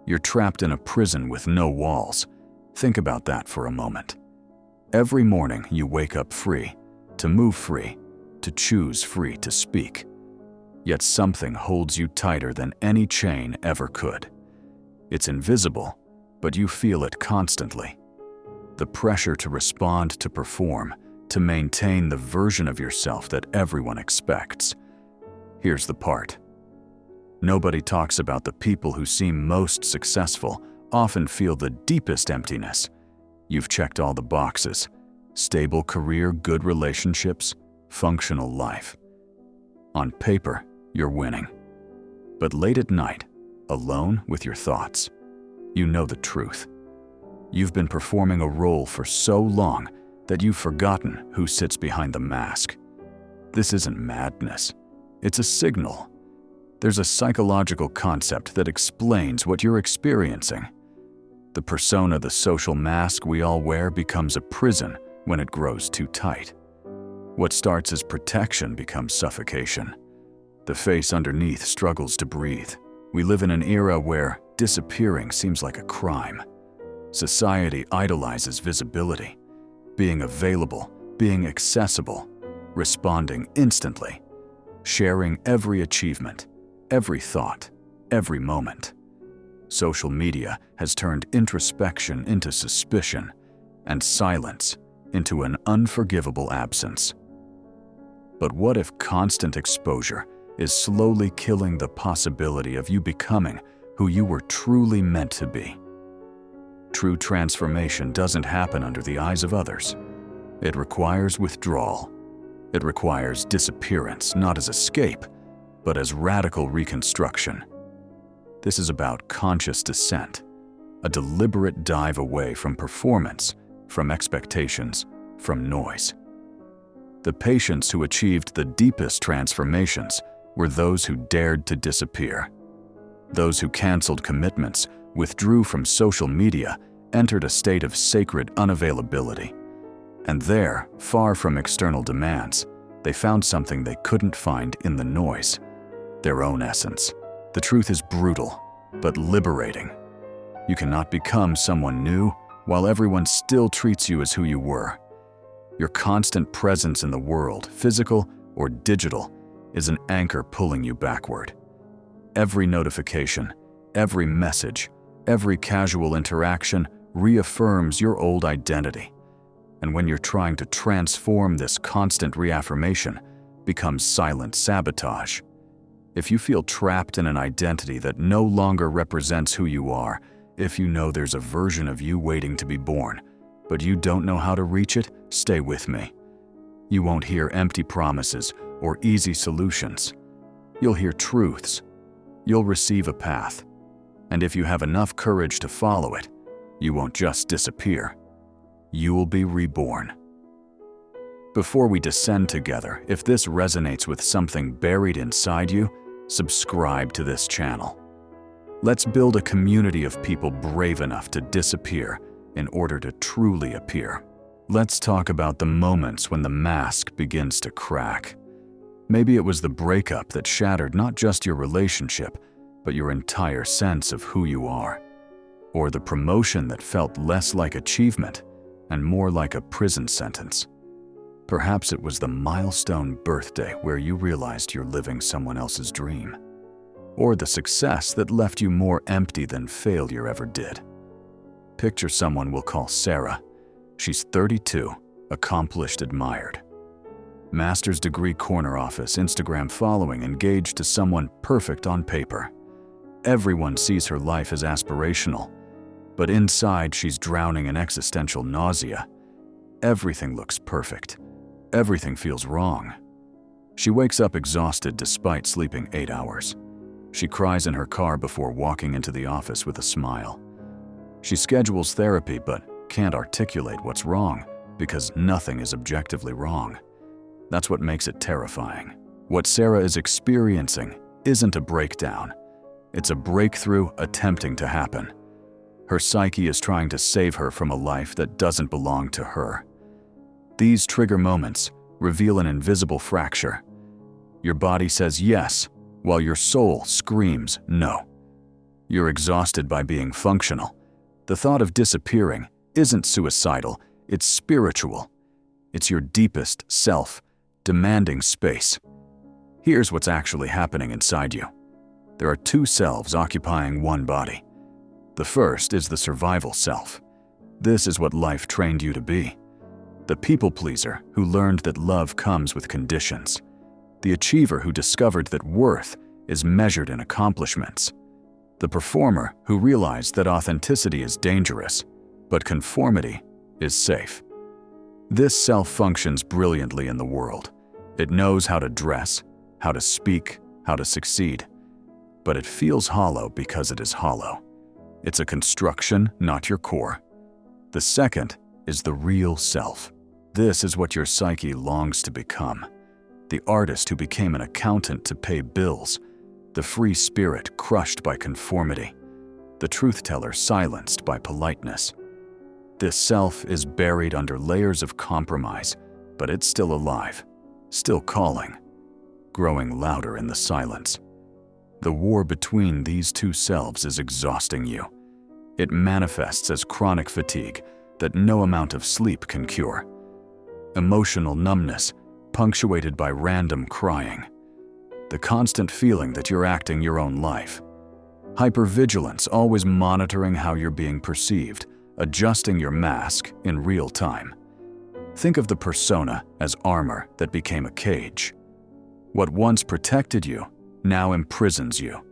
You're trapped in a prison with no walls. Think about that for a moment. Every morning you wake up free, to move free, to choose free to speak. Yet something holds you tighter than any chain ever could. It's invisible, but you feel it constantly. The pressure to respond, to perform, to maintain the version of yourself that everyone expects. Here's the part. Nobody talks about the people who seem most successful, often feel the deepest emptiness. You've checked all the boxes: stable career, good relationships, functional life. On paper, you're winning. But late at night, alone with your thoughts, you know the truth. You've been performing a role for so long that you've forgotten who sits behind the mask. This isn't madness. It's a signal. There's a psychological concept that explains what you're experiencing. The persona, the social mask we all wear, becomes a prison when it grows too tight. What starts as protection becomes suffocation. The face underneath struggles to breathe. We live in an era where disappearing seems like a crime. Society idolizes visibility, being available, being accessible, responding instantly, sharing every achievement, every thought, every moment. Social media has turned introspection into suspicion and silence into an unforgivable absence. But what if constant exposure is slowly killing the possibility of you becoming who you were truly meant to be? True transformation doesn't happen under the eyes of others. It requires withdrawal. It requires disappearance, not as escape, but as radical reconstruction. This is about conscious descent, a deliberate dive away from performance, from expectations, from noise. The patients who achieved the deepest transformations were those who dared to disappear. Those who canceled commitments, withdrew from social media, entered a state of sacred unavailability. And there, far from external demands, they found something they couldn't find in the noise: their own essence. The truth is brutal, but liberating. You cannot become someone new while everyone still treats you as who you were. Your constant presence in the world, physical or digital, is an anchor pulling you backward. Every notification, every message, every casual interaction reaffirms your old identity. And when you're trying to transform, this constant reaffirmation becomes silent sabotage. If you feel trapped in an identity that no longer represents who you are, if you know there's a version of you waiting to be born, but you don't know how to reach it, stay with me. You won't hear empty promises or easy solutions. You'll hear truths. You'll receive a path. And if you have enough courage to follow it, you won't just disappear. You will be reborn. Before we descend together, if this resonates with something buried inside you, subscribe to this channel. Let's build a community of people brave enough to disappear in order to truly appear. Let's talk about the moments when the mask begins to crack. Maybe it was the breakup that shattered not just your relationship, but your entire sense of who you are. Or the promotion that felt less like achievement and more like a prison sentence. Perhaps it was the milestone birthday where you realized you're living someone else's dream. Or the success that left you more empty than failure ever did. Picture someone we'll call Sarah. She's 32, accomplished, admired. Master's degree, corner office, Instagram following, engaged to someone perfect on paper. Everyone sees her life as aspirational, but inside she's drowning in existential nausea. Everything looks perfect. Everything feels wrong. She wakes up exhausted despite sleeping 8 hours. She cries in her car before walking into the office with a smile. She schedules therapy but can't articulate what's wrong because nothing is objectively wrong. That's what makes it terrifying. What Sarah is experiencing isn't a breakdown. It's a breakthrough attempting to happen. Her psyche is trying to save her from a life that doesn't belong to her. These trigger moments reveal an invisible fracture. Your body says yes, while your soul screams no. You're exhausted by being functional. The thought of disappearing isn't suicidal, it's spiritual. It's your deepest self, demanding space. Here's what's actually happening inside you. There are two selves occupying one body. The first is the survival self. This is what life trained you to be. The people pleaser who learned that love comes with conditions. The achiever who discovered that worth is measured in accomplishments. The performer who realized that authenticity is dangerous, but conformity is safe. This self functions brilliantly in the world. It knows how to dress, how to speak, how to succeed. But it feels hollow because it is hollow. It's a construction, not your core. The second is the real self. This is what your psyche longs to become. The artist who became an accountant to pay bills. The free spirit crushed by conformity. The truth teller silenced by politeness. This self is buried under layers of compromise, but it's still alive, still calling, growing louder in the silence. The war between these two selves is exhausting you. It manifests as chronic fatigue that no amount of sleep can cure. Emotional numbness, punctuated by random crying. The constant feeling that you're acting your own life. Hypervigilance, always monitoring how you're being perceived, adjusting your mask in real time. Think of the persona as armor that became a cage. What once protected you now imprisons you.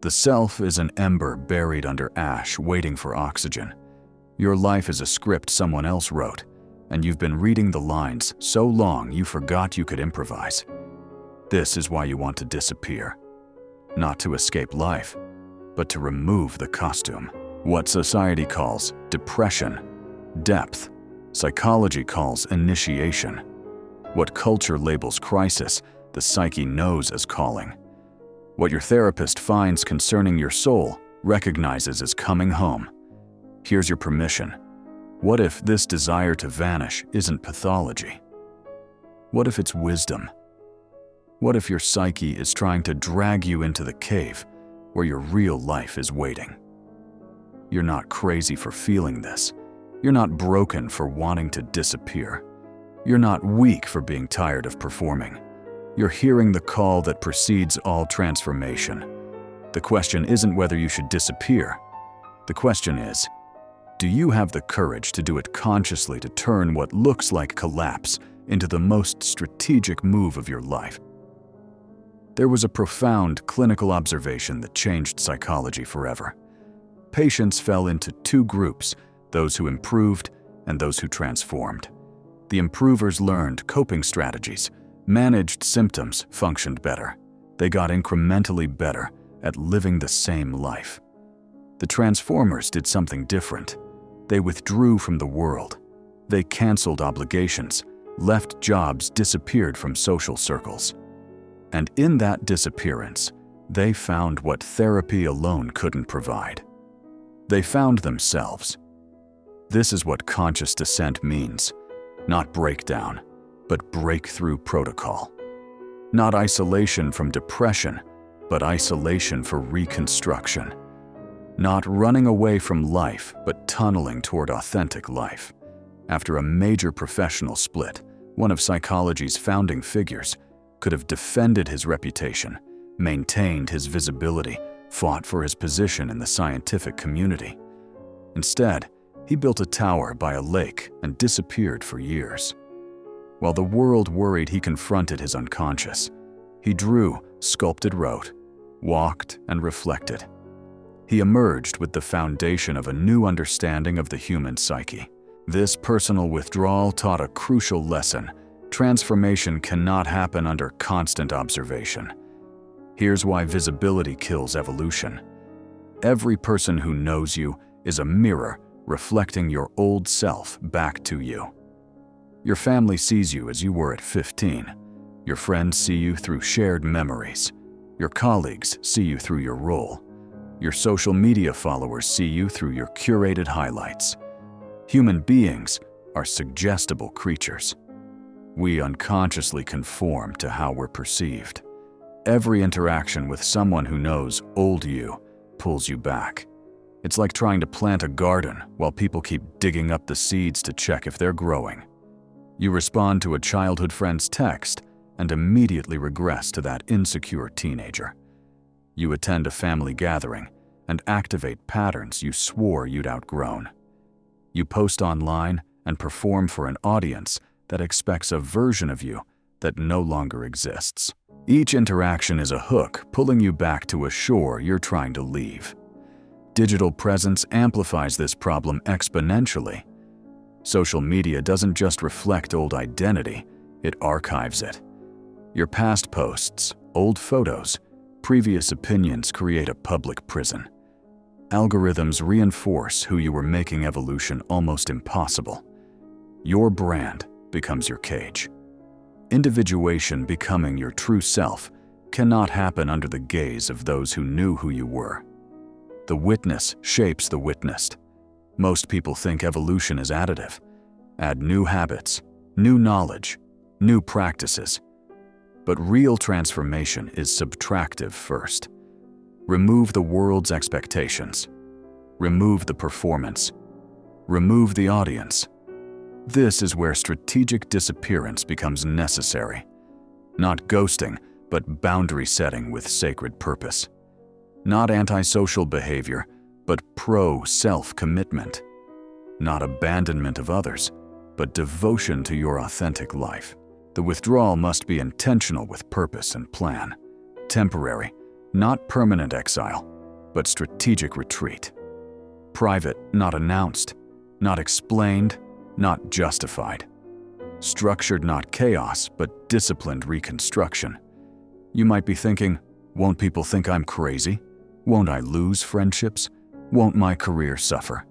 The self is an ember buried under ash, waiting for oxygen. Your life is a script someone else wrote, and you've been reading the lines so long you forgot you could improvise. This is why you want to disappear. Not to escape life, but to remove the costume. What society calls depression, depth, psychology calls initiation. What culture labels crisis, the psyche knows as calling. What your therapist finds concerning your soul recognizes as coming home. Here's your permission. What if this desire to vanish isn't pathology? What if it's wisdom? What if your psyche is trying to drag you into the cave where your real life is waiting? You're not crazy for feeling this. You're not broken for wanting to disappear. You're not weak for being tired of performing. You're hearing the call that precedes all transformation. The question isn't whether you should disappear. The question is, do you have the courage to do it consciously, to turn what looks like collapse into the most strategic move of your life? There was a profound clinical observation that changed psychology forever. Patients fell into two groups, those who improved and those who transformed. The improvers learned coping strategies, managed symptoms, functioned better. They got incrementally better at living the same life. The transformers did something different. They withdrew from the world. They canceled obligations, left jobs, disappeared from social circles. And in that disappearance, they found what therapy alone couldn't provide. They found themselves. This is what conscious descent means. Not breakdown, but breakthrough protocol. Not isolation from depression, but isolation for reconstruction. Not running away from life, but tunneling toward authentic life. After a major professional split, one of psychology's founding figures could have defended his reputation, maintained his visibility, fought for his position in the scientific community. Instead, he built a tower by a lake and disappeared for years. While the world worried, he confronted his unconscious. He drew, sculpted, wrote, walked, and reflected. He emerged with the foundation of a new understanding of the human psyche. This personal withdrawal taught a crucial lesson. Transformation cannot happen under constant observation. Here's why visibility kills evolution. Every person who knows you is a mirror reflecting your old self back to you. Your family sees you as you were at 15. Your friends see you through shared memories. Your colleagues see you through your role. Your social media followers see you through your curated highlights. Human beings are suggestible creatures. We unconsciously conform to how we're perceived. Every interaction with someone who knows old you pulls you back. It's like trying to plant a garden while people keep digging up the seeds to check if they're growing. You respond to a childhood friend's text and immediately regress to that insecure teenager. You attend a family gathering and activate patterns you swore you'd outgrown. You post online and perform for an audience that expects a version of you that no longer exists. Each interaction is a hook pulling you back to a shore you're trying to leave. Digital presence amplifies this problem exponentially. Social media doesn't just reflect old identity, it archives it. Your past posts, old photos, previous opinions create a public prison. Algorithms reinforce who you were, making evolution almost impossible. Your brand becomes your cage. Individuation, becoming your true self, cannot happen under the gaze of those who knew who you were. The witness shapes the witnessed. Most people think evolution is additive. Add new habits, new knowledge, new practices. But real transformation is subtractive first. Remove the world's expectations. Remove the performance. Remove the audience. This is where strategic disappearance becomes necessary. Not ghosting, but boundary setting with sacred purpose. Not antisocial behavior, but pro-self-commitment. Not abandonment of others, but devotion to your authentic life. The withdrawal must be intentional with purpose and plan. Temporary, not permanent exile, but strategic retreat. Private, not announced, not explained, not justified. Structured, not chaos, but disciplined reconstruction. You might be thinking, won't people think I'm crazy? Won't I lose friendships? Won't my career suffer?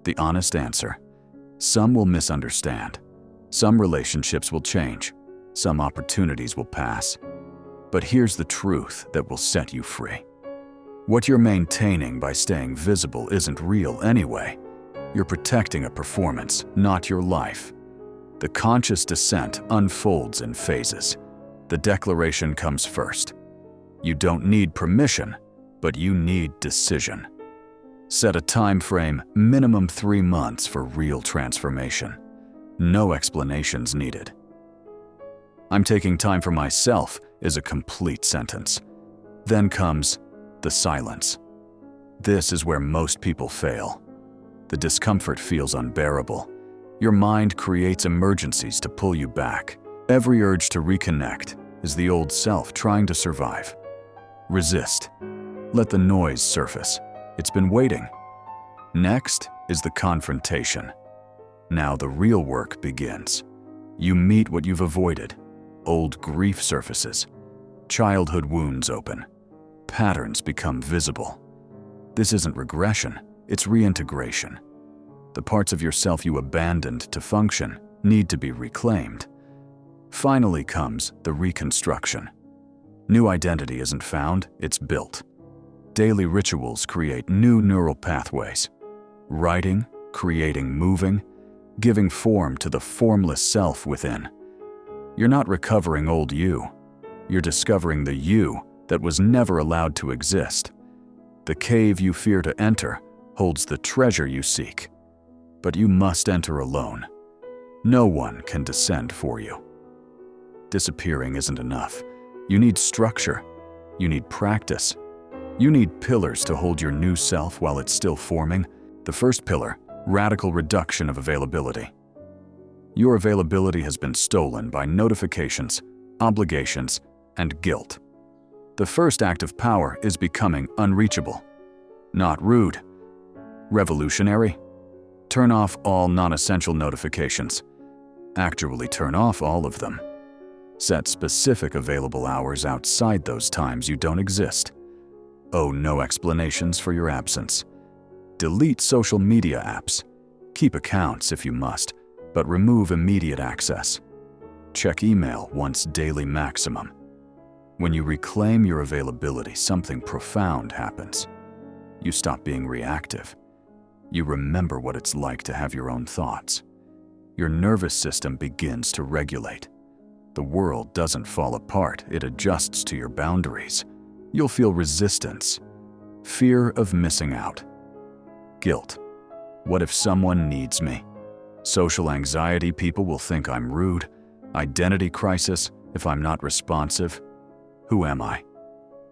The honest answer: some will misunderstand. Some relationships will change. Some opportunities will pass. But here's the truth that will set you free. What you're maintaining by staying visible isn't real anyway. You're protecting a performance, not your life. The conscious descent unfolds in phases. The declaration comes first. You don't need permission, but you need decision. Set a time frame, minimum 3 months, for real transformation. No explanations needed. I'm taking time for myself is a complete sentence. Then comes the silence. This is where most people fail. The discomfort feels unbearable. Your mind creates emergencies to pull you back. Every urge to reconnect is the old self trying to survive. Resist. Let the noise surface. It's been waiting. Next is the confrontation. Now the real work begins. You meet what you've avoided. Old grief surfaces. Childhood wounds open. Patterns become visible. This isn't regression, it's reintegration. The parts of yourself you abandoned to function need to be reclaimed. Finally comes the reconstruction. New identity isn't found, it's built. Daily rituals create new neural pathways. Writing, creating, moving, giving form to the formless self within. You're not recovering old you. You're discovering the you that was never allowed to exist. The cave you fear to enter holds the treasure you seek. But you must enter alone. No one can descend for you. Disappearing isn't enough. You need structure. You need practice. You need pillars to hold your new self while it's still forming. The first pillar: radical reduction of availability. Your availability has been stolen by notifications, obligations, and guilt. The first act of power is becoming unreachable. Not rude. Revolutionary. Turn off all non-essential notifications. Actually turn off all of them. Set specific available hours outside those times you don't exist. Owe no explanations for your absence. Delete social media apps. Keep accounts if you must, but remove immediate access. Check email once daily maximum. When you reclaim your availability, something profound happens. You stop being reactive. You remember what it's like to have your own thoughts. Your nervous system begins to regulate. The world doesn't fall apart, it adjusts to your boundaries. You'll feel resistance. Fear of missing out. Guilt. What if someone needs me? Social anxiety, people will think I'm rude. Identity crisis, if I'm not responsive. Who am I?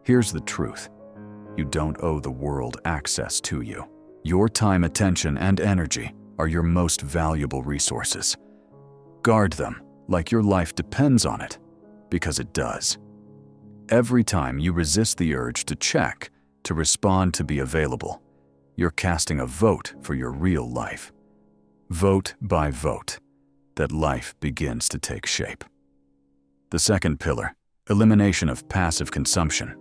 Here's the truth. You don't owe the world access to you. Your time, attention, and energy are your most valuable resources. Guard them like your life depends on it, because it does. Every time you resist the urge to check, to respond, to be available, you're casting a vote for your real life. Vote by vote, that life begins to take shape. The second pillar, elimination of passive consumption.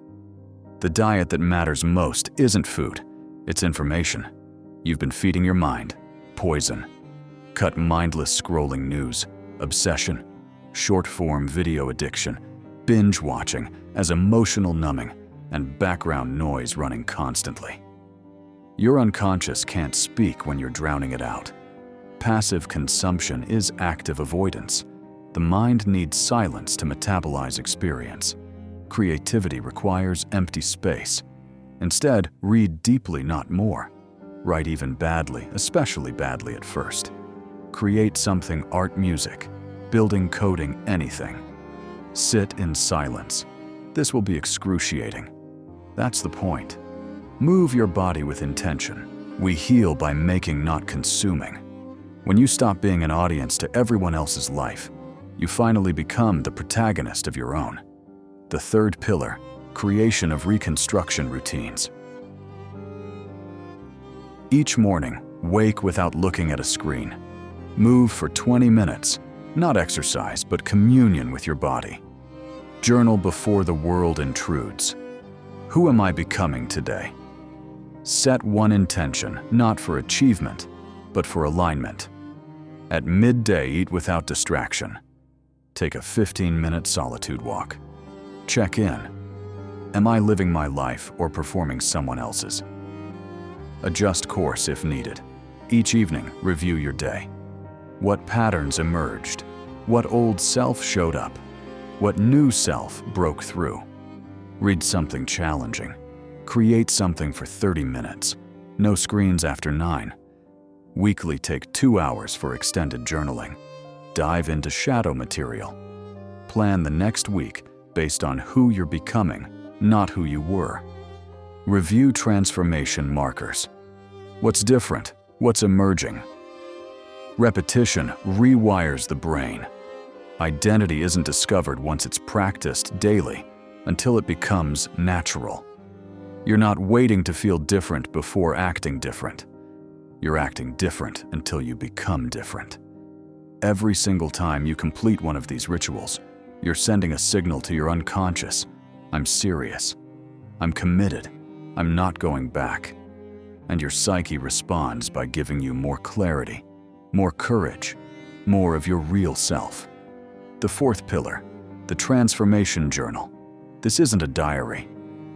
The diet that matters most isn't food, it's information. You've been feeding your mind poison. Cut mindless scrolling news, obsession, short-form video addiction, binge watching as emotional numbing, and background noise running constantly. Your unconscious can't speak when you're drowning it out. Passive consumption is active avoidance. The mind needs silence to metabolize experience. Creativity requires empty space. Instead, read deeply, not more. Write even badly, especially badly at first. Create something, art, music, building, coding, anything. Sit in silence. This will be excruciating. That's the point. Move your body with intention. We heal by making, not consuming. When you stop being an audience to everyone else's life, you finally become the protagonist of your own. The third pillar, creation of reconstruction routines. Each morning, wake without looking at a screen. Move for 20 minutes, not exercise, but communion with your body. Journal before the world intrudes. Who am I becoming today? Set one intention, not for achievement, but for alignment. At midday, eat without distraction. Take a 15-minute solitude walk. Check in. Am I living my life or performing someone else's? Adjust course if needed. Each evening, review your day. What patterns emerged? What old self showed up? What new self broke through? Read something challenging. Create something for 30 minutes. No screens after 9. Weekly, take 2 hours for extended journaling. Dive into shadow material. Plan the next week based on who you're becoming, not who you were. Review transformation markers. What's different? What's emerging? Repetition rewires the brain. Identity isn't discovered once it's practiced daily, until it becomes natural. You're not waiting to feel different before acting different. You're acting different until you become different. Every single time you complete one of these rituals, you're sending a signal to your unconscious. I'm serious. I'm committed. I'm not going back. And your psyche responds by giving you more clarity, more courage, more of your real self. The fourth pillar, the transformation journal. This isn't a diary.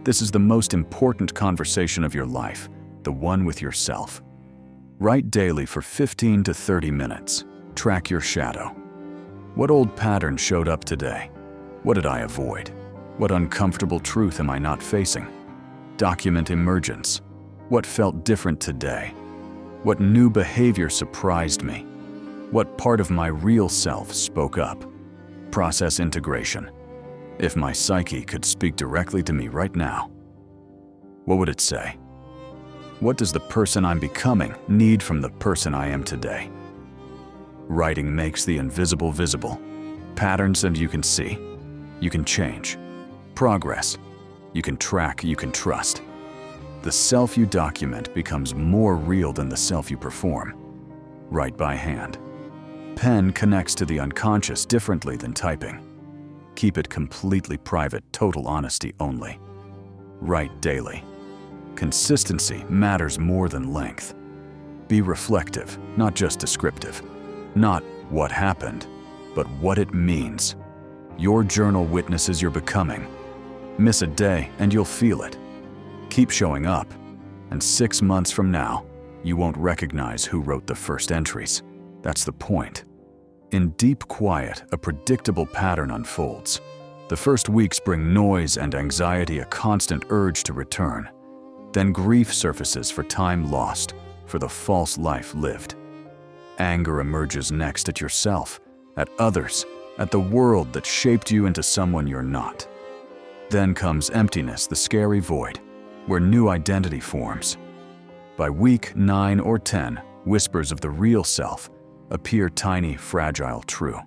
This is the most important conversation of your life, the one with yourself. Write daily for 15 to 30 minutes. Track your shadow. What old pattern showed up today? What did I avoid? What uncomfortable truth am I not facing? Document emergence. What felt different today? What new behavior surprised me? What part of my real self spoke up? Process integration. If my psyche could speak directly to me right now, what would it say? What does the person I'm becoming need from the person I am today? Writing makes the invisible visible. Patterns and you can see. You can change. Progress. You can track, you can trust. The self you document becomes more real than the self you perform. Write by hand. Pen connects to the unconscious differently than typing. Keep it completely private, total honesty only. Write daily. Consistency matters more than length. Be reflective, not just descriptive. Not what happened, but what it means. Your journal witnesses your becoming. Miss a day and you'll feel it. Keep showing up, and 6 months from now, you won't recognize who wrote the first entries. That's the point. In deep quiet, a predictable pattern unfolds. The first weeks bring noise and anxiety, a constant urge to return. Then grief surfaces for time lost, for the false life lived. Anger emerges next at yourself, at others, at the world that shaped you into someone you're not. Then comes emptiness, the scary void, where new identity forms. By week 9 or 10, whispers of the real self appear tiny, fragile, true.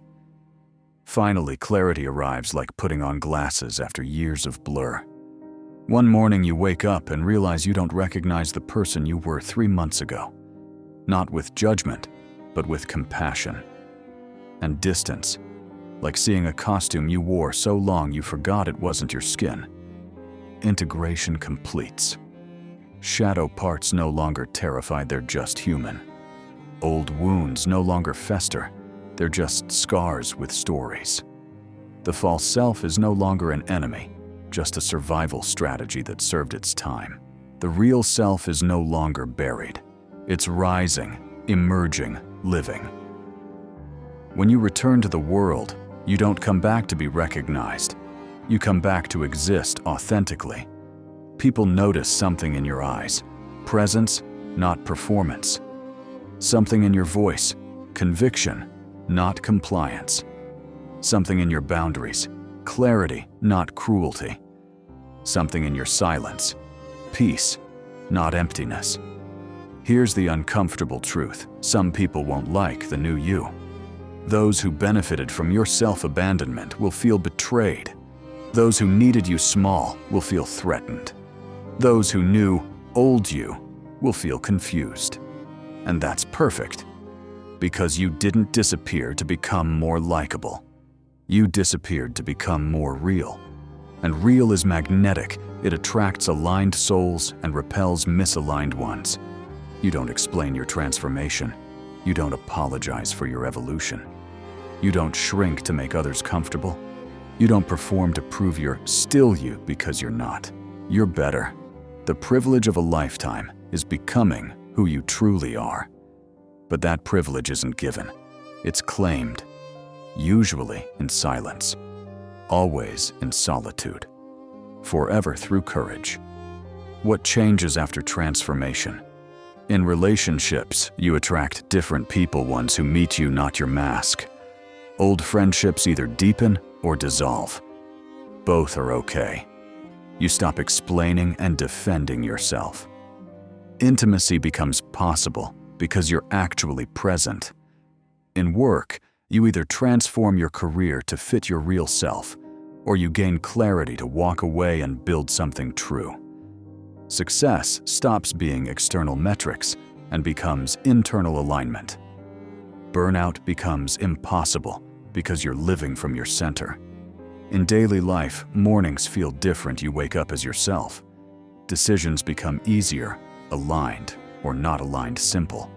Finally, clarity arrives like putting on glasses after years of blur. One morning you wake up and realize you don't recognize the person you were 3 months ago. Not with judgment, but with compassion. And distance, like seeing a costume you wore so long you forgot it wasn't your skin. Integration completes. Shadow parts no longer terrified, they're just human. Old wounds no longer fester, they're just scars with stories. The false self is no longer an enemy, just a survival strategy that served its time. The real self is no longer buried. It's rising, emerging, living. When you return to the world, you don't come back to be recognized. You come back to exist authentically. People notice something in your eyes, presence, not performance. Something in your voice, conviction, not compliance. Something in your boundaries, clarity, not cruelty. Something in your silence, peace, not emptiness. Here's the uncomfortable truth. Some people won't like the new you. Those who benefited from your self-abandonment will feel betrayed. Those who needed you small will feel threatened. Those who knew old you will feel confused. And that's perfect, because you didn't disappear to become more likable. You disappeared to become more real. And real is magnetic. It attracts aligned souls and repels misaligned ones. You don't explain your transformation. You don't apologize for your evolution. You don't shrink to make others comfortable. You don't perform to prove you're still you because you're not. You're better. The privilege of a lifetime is becoming who you truly are. But that privilege isn't given. It's claimed. Usually in silence. Always in solitude. Forever through courage. What changes after transformation? In relationships, you attract different people, ones who meet you, not your mask. Old friendships either deepen or dissolve. Both are okay. You stop explaining and defending yourself. Intimacy becomes possible because you're actually present. In work, you either transform your career to fit your real self, or you gain clarity to walk away and build something true. Success stops being external metrics and becomes internal alignment. Burnout becomes impossible because you're living from your center. In daily life, mornings feel different. You wake up as yourself. Decisions become easier, aligned, or not aligned, simple.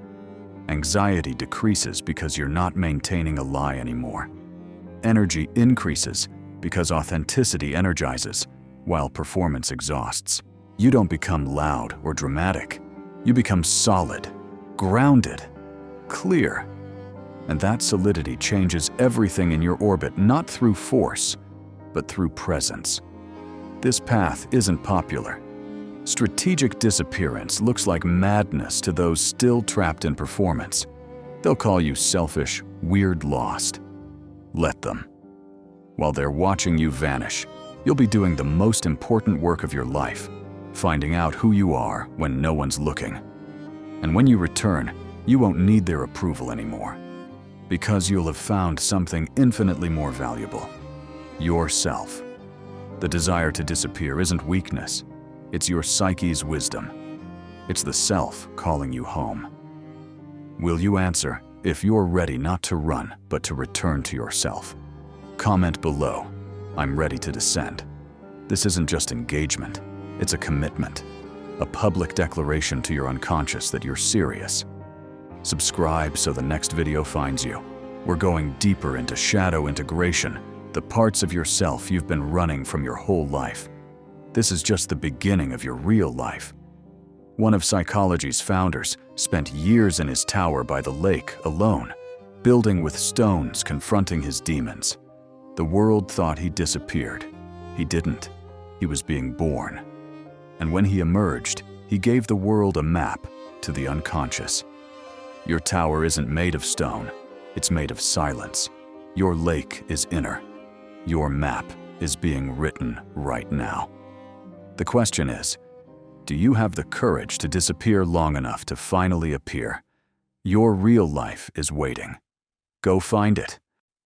Anxiety decreases because you're not maintaining a lie anymore. Energy increases because authenticity energizes, while performance exhausts. You don't become loud or dramatic. You become solid, grounded, clear. And that solidity changes everything in your orbit, not through force, but through presence. This path isn't popular. Strategic disappearance looks like madness to those still trapped in performance. They'll call you selfish, weird, lost. Let them. While they're watching you vanish, you'll be doing the most important work of your life, finding out who you are when no one's looking. And when you return, you won't need their approval anymore, because you'll have found something infinitely more valuable: yourself. The desire to disappear isn't weakness. It's your psyche's wisdom. It's the self calling you home. Will you answer if you're ready not to run, but to return to yourself? Comment below. I'm ready to descend. This isn't just engagement. It's a commitment. A public declaration to your unconscious that you're serious. Subscribe so the next video finds you. We're going deeper into shadow integration, the parts of yourself you've been running from your whole life. This is just the beginning of your real life. One of psychology's founders spent years in his tower by the lake alone, building with stones, confronting his demons. The world thought he disappeared. He didn't. He was being born. And when he emerged, He gave the world a map to the unconscious. Your tower isn't made of stone, it's made of silence. Your lake is inner. Your map is being written right now. The question is, do you have the courage to disappear long enough to finally appear? Your real life is waiting. Go find it.